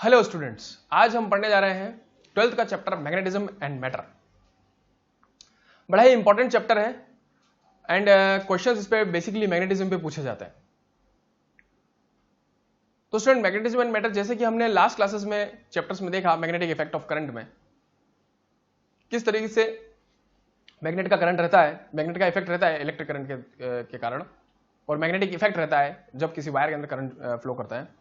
Hello students, आज हम पढ़ने जा रहे हैं 12th का चैप्टर मैग्नेटिज्म एंड मैटर। बड़ा ही इंपॉर्टेंट चैप्टर है एंड क्वेश्चंस इस पे बेसिकली मैग्नेटिज्म पे पूछे जाते हैं। तो स्टूडेंट, मैग्नेटिज्म एंड मैटर जैसे कि हमने लास्ट क्लासेस में चैप्टर्स में देखा, मैग्नेटिक इफेक्ट ऑफ करंट में किस तरीके से मैग्नेट का करंट रहता है, मैग्नेट का इफेक्ट रहता है इलेक्ट्रिक करंट के कारण, और मैग्नेटिक इफेक्ट रहता है जब किसी वायर के अंदर करंट फ्लो करता है।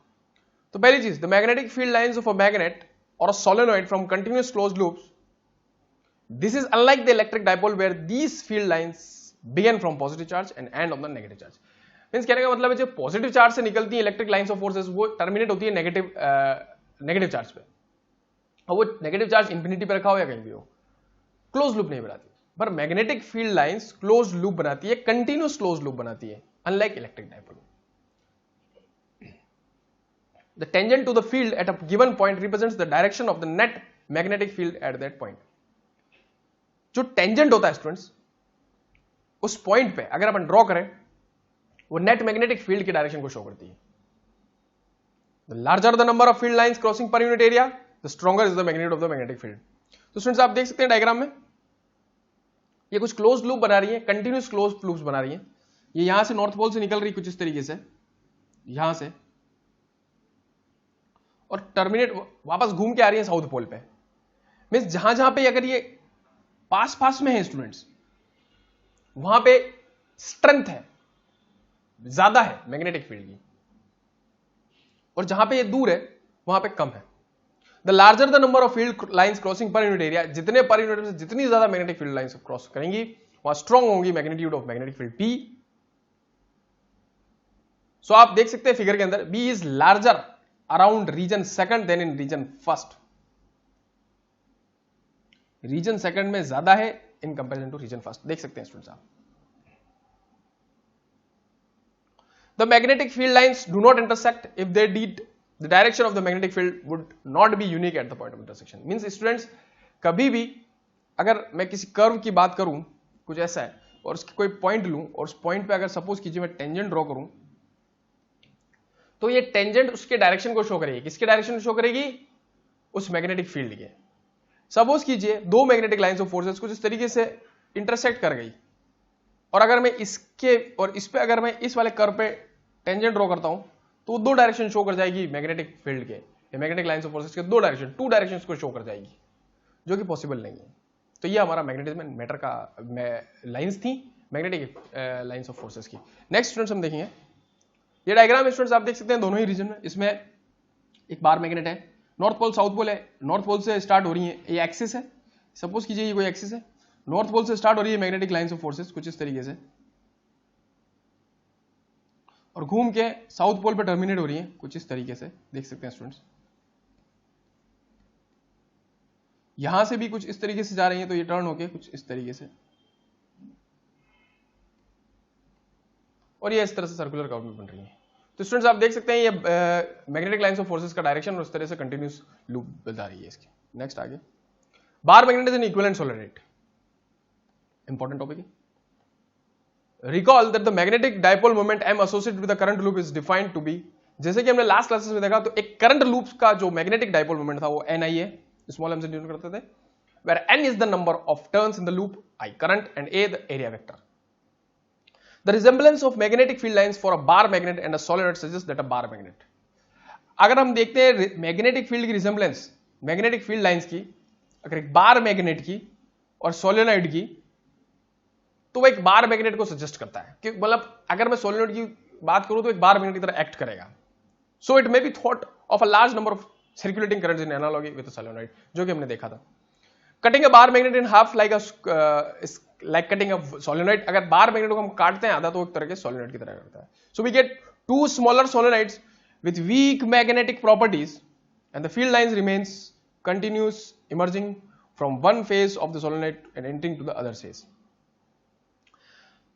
तो पहली चीज, the magnetic field lines of a magnet और a solenoid from continuous closed loops, this is unlike the electric dipole where these field lines begin from positive charge and end on the negative charge. Means कहने का मतलब है जो positive charge से निकलती है electric lines of forces वो terminate होती है नेगेटिव चार्ज पे, और वो नेगेटिव चार्ज इंफिनिटी पे रखा हो या कहीं भी हो, क्लोज लूप नहीं बनाती। पर magnetic field lines close loop बनाती है, कंटिन्यूअस क्लोज लूप बनाती है, unlike electric dipole. The tangent to the field at a given point represents the direction of the net magnetic field at that point. जो tangent होता है students, उस point पे अगर अपन ड्रॉ करें, वो नेट मैग्नेटिक फील्ड की डायरेक्शन को शो करती है। The larger the number of field lines crossing per unit area, the stronger is the magnitude of the magnetic field. तो स्टूडेंट्स आप देख सकते हैं डायग्राम में, ये कुछ क्लोज लूप बना रही है, कंटिन्यूअस क्लोज लूप्स बना रही है। ये यहां से नॉर्थ पोल से निकल रही कुछ इस तरीके से, यहां से, और टर्मिनेट वापस घूम के आ रही है साउथ पोल पे। मींस जहां जहां पे अगर ये पास पास में है स्टूडेंट्स, वहां पे स्ट्रेंथ है, ज्यादा है मैग्नेटिक फील्ड की, और जहां पे ये दूर है वहां पे कम है। The larger the number of field lines crossing per unit area, जितने पर यूनिट से जितनी ज्यादा मैग्नेटिक फील्ड लाइंस क्रॉस करेंगी वहां स्ट्रॉन्ग होंगी magnitude of magnetic field P। So आप देख सकते हैं फिगर के अंदर, B इज लार्जर around region second than in region first. Region second में ज्यादा है in comparison to region first, देख सकते हैं स्टूडेंट्स आप। The magnetic field lines do not intersect. If they did, the direction of the magnetic field would not be unique at the point of intersection. Means students, कभी भी अगर मैं किसी curve की बात करूं, कुछ ऐसा है, और उसकी कोई पॉइंट लूं, और उस पॉइंट पे अगर सपोज कीजिए मैं टेंजेंट ड्रॉ करूं, तो ये टेंजेंट उसके डायरेक्शन को शो करेगी। किसके डायरेक्शन को शो करेगी? उस मैग्नेटिक फील्ड के। सपोज कीजिए दो मैग्नेटिक लाइंस ऑफ फोर्सेस कुछ इस तरीके से इंटरसेक्ट कर गई, और अगर मैं इसके और इस पे अगर मैं इस वाले कर्व पे टेंजेंट ड्रॉ करता हूं, तो दो डायरेक्शन शो कर जाएगी मैग्नेटिक फील्ड के, मैग्नेटिक लाइंस ऑफ फोर्सेस के दो डायरेक्शन को शो कर जाएगी, जो कि पॉसिबल नहीं है। तो ये हमारा मैग्नेटिज्म एंड मैटर का लाइंस थी, मैग्नेटिक लाइंस ऑफ फोर्सेस की। नेक्स्ट स्टूडेंट्स हम देखेंगे ये डायग्राम स्टूडेंट्स, आप देख सकते हैं दोनों ही रीजन में। इसमें एक बार मैग्नेट है, नॉर्थ पोल साउथ पोल है, नॉर्थ पोल से स्टार्ट हो रही है, ये एक्सिस है, सपोज कीजिए ये कोई एक्सिस है, नॉर्थ पोल से स्टार्ट हो रही है मैग्नेटिक लाइंस ऑफ फोर्सेस कुछ इस तरीके से, और घूम के साउथ पोल पे टर्मिनेट हो रही है कुछ इस तरीके से, देख सकते हैं स्टूडेंट्स। यहां से भी कुछ इस तरीके से जा रही है, तो ये टर्न होके कुछ इस तरीके से, और ये इस तरह से सर्कुलर कर्व में बन रही है। तो स्टूडेंट्स आप देख सकते हैं ये मैग्नेटिक लाइंस ऑफ फोर्सेस का डायरेक्शन और इस तरह से कंटिन्यूअस लूप बता रही है इसकी। नेक्स्ट आगे, bar magnet is an equivalent solenoid, important topic है। Recall that the magnetic dipole moment M associated with the current loop is defined to be, जैसे कि हमने लास्ट क्लासेस में देखा, तो एक करंट लूप का जो मैग्नेटिक डायपोल मोमेंट था वो Ni है, स्मॉल m से डिनोट करते थे, where N is the number of turns in the loop I current and A the area vector. The resemblance of magnetic field lines for a bar magnet and a solenoid suggests that a bar magnet, अगर हम देखते हैं magnetic field की resemblance, magnetic field lines की, अगर एक bar magnet की और सोलेनोइड की, तो वो एक बार मैग्नेट को सजेस्ट करता है कि मतलब अगर मैं सोलेनोइड की बात करूं तो एक बार मैग्नेट की तरह एक्ट करेगा। So it may be thought of a large number of circulating currents in analogy with solenoid, जो कि हमने देखा था। Cutting a bar magnet in half like cutting a solenoid, अगर बार मैग्नेट को हम काटते हैं आधा, तो एक तरह के सोलेनोइड की तरह करता है। So we get to smaller solenoids with weak magnetic properties and the field lines remains continuous emerging from one phase of the solenoid and entering to the other phase.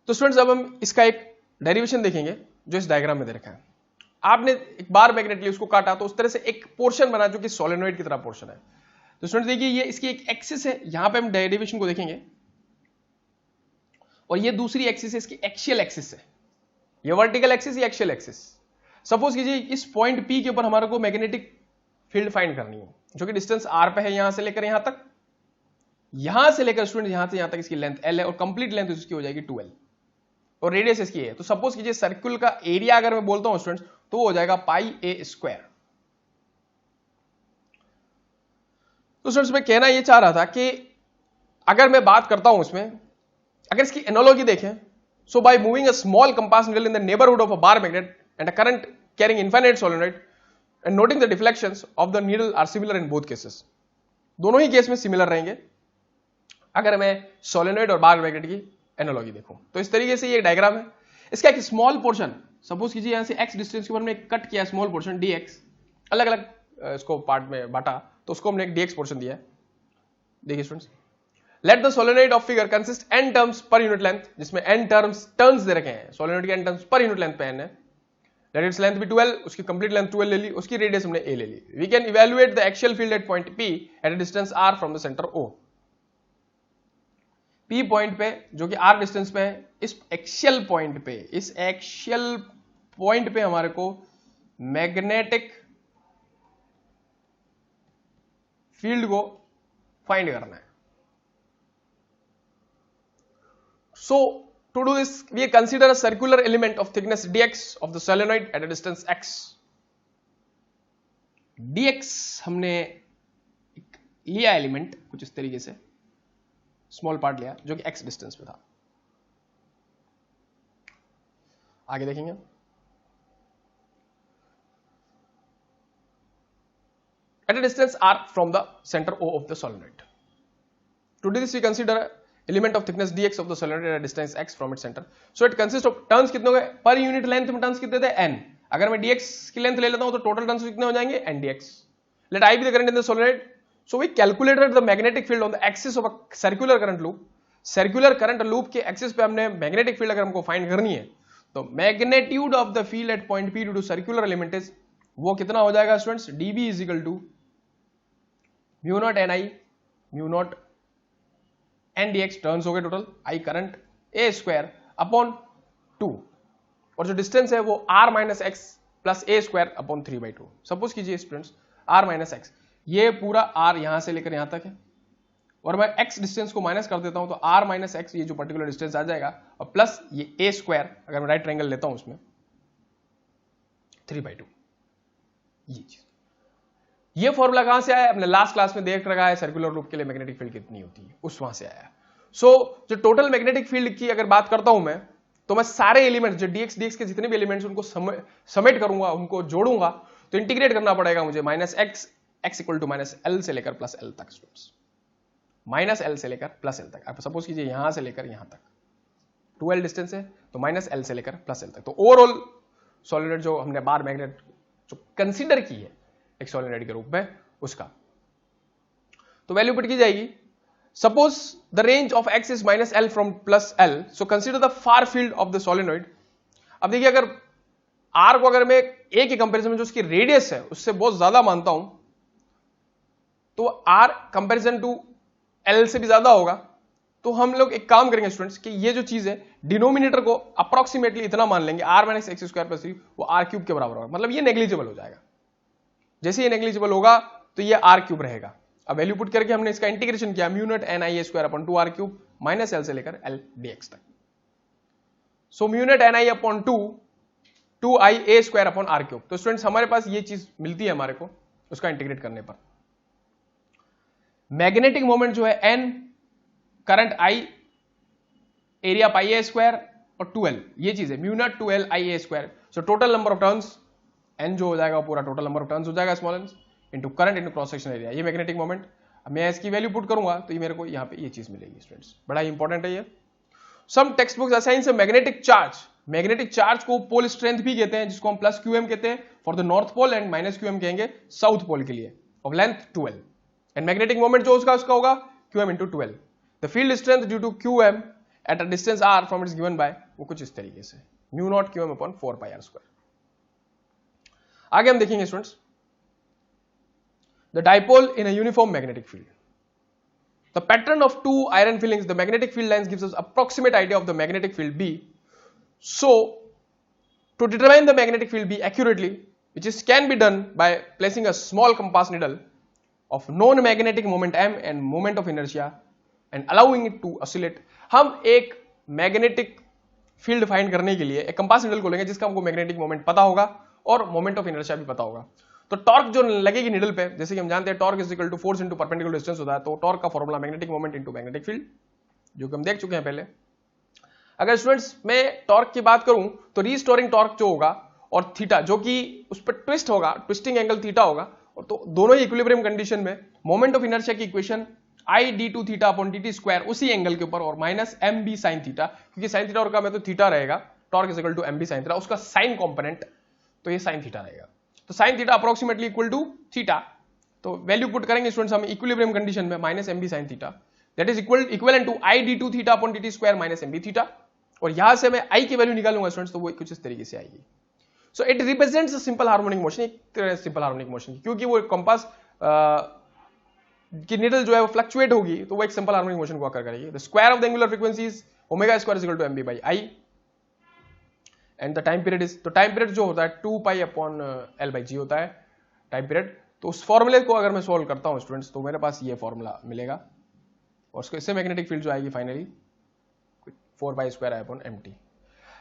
तो स्टूडेंट्स अब हम इसका एक derivation देखेंगे जो इस diagram में दे रखा है। आपने एक बार मैग्नेट लिया, उसको काटा, तो उस तरह से एक पोर्शन बना जो कि सोलेनोइड की तरह पोर्शन है। तो स्टूडेंट्स देखिए ये इसकी एक एक्सिस है, यहां पे हम डेरिवेशन को देखेंगे, और ये दूसरी एक्सिस है, इसकी एक्सियल एक्सिस है, ये वर्टिकल एक्सिस, ये एक्सियल एक्सिस। सपोज कीजिए इस पॉइंट P के ऊपर हमारे को मैग्नेटिक फील्ड फाइंड करनी है जो कि डिस्टेंस r पे है, यहां से लेकर यहां तक, यहां से लेकर स्टूडेंट यहां से यहां तक इसकी लेंथ l है और कंप्लीट लेंथ इसकी हो जाएगी 2l और रेडियस इसकी है। तो सपोज कीजिए सर्किल का एरिया अगर मैं बोलता हूं स्टूडेंट्स तो हो जाएगा पाई a स्क्वायर। तो स्टूडेंट्स मैं कहना यह चाह रहा था कि अगर मैं बात करता हूं इसमें, अगर इसकी एनालॉजी देखें, so by moving a small compass needle in the neighbourhood of a bar magnet and a current carrying infinite solenoid and noting the deflections of the needle are similar in both cases. दोनों ही case में similar रहेंगे अगर मैं solenoid और bar magnet की analogy देखूं। तो इस तरीके से ये डायग्राम है। इसका एक स्मॉल पोर्शन, सपोज कीजिए यहां से x डिस्टेंस के ऊपर हमने कट किया स्मॉल पोर्शन dx, अलग अलग इसको पार्ट में बांटा तो उसको हमने एक dx पोर्शन दिया है। देखिए students, let the solenoid of figure consist n terms per unit length, जिसमें n टर्न्स दे रखे हैं, सोलेनॉइड के n terms per unit length पे n है। लेट इट्स लेंथ बी 12, उसकी कंप्लीट लेंथ 12 ले ली, उसकी रेडियस हमने a ले ली। We can evaluate the axial field at point p at a distance r from the centre o। P point पे जो कि r डिस्टेंस पे है, इस एक्सियल पॉइंट पे हमारे को मैग्नेटिक फील्ड को फाइंड करना है। So to do this we consider a circular element of thickness dx of the solenoid at a distance x। dx हमने लिया एलिमेंट कुछ इस तरीके से, स्मॉल पार्ट लिया जो कि x डिस्टेंस पे था। आगे देखेंगे, at a distance r from the center O of the solenoid. To do this we consider element of thickness dx of the solenoid at a distance x from its center. So it consists of turns कितने हो गए per unit length में, turns कितने थे n। अगर मैं dx की length ले लेता हूं तो टोटल टर्न्स कितने हो जाएंगे n dx। Let I be the current in the solenoid. So we calculated the magnetic field on the axis of a circular current loop. Circular current loop के axis पे हमने मैग्नेटिक फील्ड अगर हमको find करनी है तो magnitude of the field at point P due to circular element is, वो कितना हो जाएगा students, dB is equal to mu naught N I mu naught N d x, turns हो गए total, I current, a square upon 2 और जो distance है वो r minus x plus a square upon 3/2। Suppose कीजिए स्टूडेंट्स r माइनस एक्स, ये पूरा r यहां से लेकर यहां तक है और मैं x डिस्टेंस को माइनस कर देता हूं तो r माइनस एक्स ये जो पर्टिकुलर डिस्टेंस आ जाएगा और प्लस ये a स्क्वायर, अगर मैं राइट ट्रायंगल लेता हूं उसमें 3/2। ये चीज, ये फॉर्मूला कहां से आया, हमने लास्ट क्लास में देख रखा है सर्कुलर लूप के लिए मैग्नेटिक फील्ड कितनी होती है, उस वहां से आया। सो जो टोटल मैग्नेटिक फील्ड की अगर बात करता हूं मैं, तो मैं सारे एलिमेंट्स जो dx के जितने भी एलिमेंट्स उनको समेट करूंगा, उनको जोड़ूंगा, तो इंटीग्रेट करना पड़ेगा मुझे minus x equal to minus L से लेकर प्लस एल तक स्टूडेंट्स, माइनस एल से लेकर प्लस एल तक। आप सपोज कीजिए यहां से लेकर यहां तक 2l डिस्टेंस है तो माइनस एल से लेकर प्लस एल तक। तो ओवरऑल सॉलिनॉइड जो हमने बार मैग्नेट जो कंसीडर की है एक सॉलिनॉइड के रूप में, उसका तो वैल्यू पुट की जाएगी। Suppose the range of x is minus L from plus L, so consider the far field of the solenoid. अब देखिए अगर r को अगर मैं a के कंपैरिजन में जो उसकी रेडियस है उससे बहुत ज्यादा मानता हूं तो r कंपैरिजन टू l से भी ज्यादा होगा, तो हम लोग एक काम करेंगे स्टूडेंट्स कि ये जो चीज है डिनोमिनेटर को अप्रोक्सीमेटली इतना मान लेंगे r minus x square plus 3, वो r क्यूब के बराबर होगा, मतलब ये नेग्लिजिबल हो जाएगा। जैसे ये नेग्लिजिबल होगा तो ये r क्यूब रहेगा। अब वैल्यू पुट करके हमने इसका इंटीग्रेशन किया, म्यू नॉट एन आई ए square upon 2r cube minus L से लेकर एल dx तक। सो म्यू नॉट एन आई अपॉन 2 आई ए स्क्वायर अपॉन r क्यूब। तो स्टूडेंट्स हमारे पास ये चीज मिलती है हमारे को उसका इंटीग्रेट करने पर। मैग्नेटिक मोमेंट जो है n, current I, area pi A square और 2l, ये चीज है mu naught 2l I A square. So total number of turns n जो हो जाएगा पूरा टोटल नंबर ऑफ टर्न्स हो जाएगा small n into current into cross section area, ये मैग्नेटिक मोमेंट। अब मैं इसकी वैल्यू पुट करूंगा तो ये मेरे को यहां पे ये चीज मिलेगी स्टूडेंट्स, बड़ा इंपॉर्टेंट है ये। Some text books assign magnetic charge, magnetic charge को पोल स्ट्रेंथ भी कहते हैं, जिसको हम प्लस QM कहते हैं for the north pole and minus QM कहेंगे साउथ पोल के लिए, of length 12 and magnetic moment जो उसका होगा QM into 12। The field strength due to QM at a distance r from its given by, वो कुछ इस तरीके से mu naught QM upon 4 pi r square. आगे हम देखेंगे students the dipole in a uniform magnetic field. The pattern of two iron fillings, the magnetic field lines gives us approximate idea of the magnetic field B. So, to determine the magnetic field B accurately, which is can be done by placing a small compass needle of non-magnetic moment m and moment of inertia and allowing it to oscillate. हम एक magnetic field find करने के लिए एक compass needle को लेंगे जिसका हमको मैग्नेटिक मोमेंट पता होगा और मोमेंट ऑफ इनर्शिया भी पता होगा. तो टॉर्क जो लगेगी निडल पे, जैसे कि हम जानते हैं torque is equal to force into perpendicular distance होता है, तो टॉर्क का formula magnetic moment into magnetic field, जो कि हम देख चुके हैं पहले. अगर स्टूडेंट्स मैं टॉर्क की बात करूं तो रीस्टोरिंग टॉर्क जो होगा और थीटा जो कि उस पर ट्विस्ट होगा, ट्विस्टिंग एंगल थीटा होगा, और तो दोनों ही इक्विलिब्रियम कंडीशन में मोमेंट ऑफ इनर्शिया की equation I d two theta upon d t square उसी एंगल के ऊपर और minus M B sine theta, क्योंकि साइन थीटा और का में तो थीटा रहेगा, torque is equal to M B sine theta, उसका साइन कंपोनेंट तो ये साइन थीटा रहेगा. तो sine theta approximately equal to theta, तो वैल्यू पुट करेंगे स्टूडेंट्स हम इक्विलिब्रियम कंडीशन में minus M B sine theta, that is equal to I d two theta upon d t square minus M B theta, और यहां से मैं आई की value निकालूंगा स्टूडेंट्स, तो वो कुछ इस तरीके से आएगी. So it represents a simple harmonic motion, एक तरह से सिंपल हार्मोनिक मोशन, क्योंकि वो कंपास की निडल जो है वो फ्लक्चुएट होगी, तो वो एक सिंपल हार्मोनिक मोशन को अकर करेगी. The square of the angular frequency is omega square is equal to M B by I, and the time period is, तो टाइम पीरियड जो होता है 2 pi upon L by G होता है time period. तो उस फॉर्मूले को अगर मैं सॉल्व करता हूं स्टूडेंट्स, तो मेरे पास ये फॉर्मूला मिलेगा, और उसको इससे मैग्नेटिक फील्ड जो आएगी finally 4 by square I upon M T.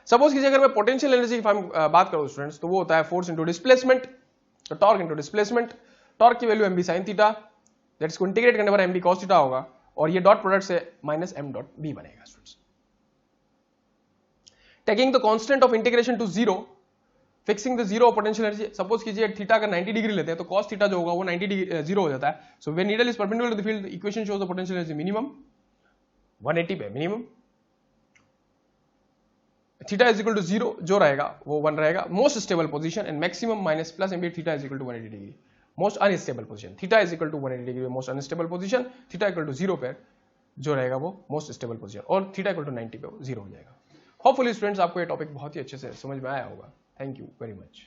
Suppose कीजिए अगर मैं पोटेंशियल एनर्जी की बात करूं स्टूडेंट्स, तो वो होता है फोर्स इंटू डिस्प्लेसमेंट, तो टॉर्क इंटू डिस्प्लेसमेंट, टॉर्क की value M B sine theta, that इसको इंटीग्रेट करने पर एम बी कॉस थीटा होगा, और ये डॉट प्रोडक्ट से माइनस एम डॉट बी बनेगा students. Taking the constant of integration to zero, fixing the zero potential energy. Suppose कीजिए theta अगर 90 डिग्री लेते हैं तो कॉस थीटा जो होगा वो 90 डिग्री जीरो हो जाता है. So when needle is perpendicular to the field, equation shows the potential energy minimum 180 पे minimum, theta is equal to zero जो रहेगा वो 1 रहेगा, most stable position, and maximum minus plus M B theta is equal to 180 degree, most unstable position. Theta is equal to 180 degree most unstable position, theta equal to zero पे जो रहेगा वो most stable position, और theta equal to 90 पे वो zero हो जाएगा. Hopefully students आपको ये टॉपिक बहुत ही अच्छे से समझ में आया होगा. Thank you very much.